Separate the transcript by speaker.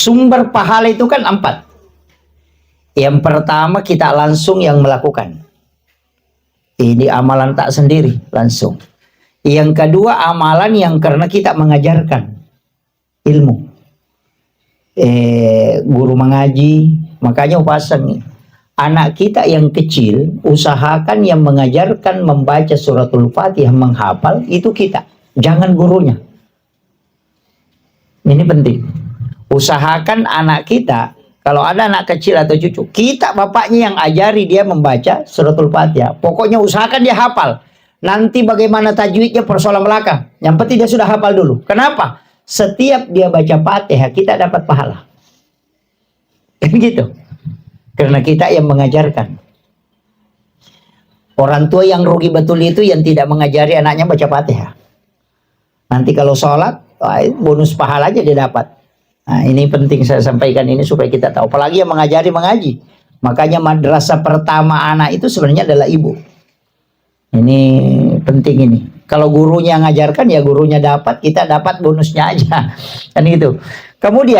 Speaker 1: Sumber pahala itu kan 4. Yang pertama, kita langsung yang melakukan. Ini amalan tak sendiri, langsung. Yang kedua, amalan yang karena kita mengajarkan ilmu. Guru mengaji, makanya pasang nih. Anak kita yang kecil, usahakan yang mengajarkan membaca suratul Fatihah, menghafal, itu kita. Jangan gurunya. Ini penting. Usahakan anak kita, kalau ada anak kecil atau cucu, kita bapaknya yang ajari dia membaca suratul Fatihah. Pokoknya usahakan dia hafal. Nanti bagaimana tajwidnya persoalan belakang. Yang penting dia sudah hafal dulu. Kenapa? Setiap dia baca Fatihah, kita dapat pahala. Begitu. Karena kita yang mengajarkan. Orang tua yang rugi betul itu yang tidak mengajari anaknya baca Fatihah. Nanti kalau sholat, bonus pahala aja dia dapat. Nah, ini penting saya sampaikan ini supaya kita tahu. Apalagi yang mengajari mengaji. Makanya madrasah pertama anak itu sebenarnya adalah ibu. Ini penting ini. Kalau gurunya ngajarkan, ya gurunya dapat, kita dapat bonusnya aja. Kan gitu. Kemudian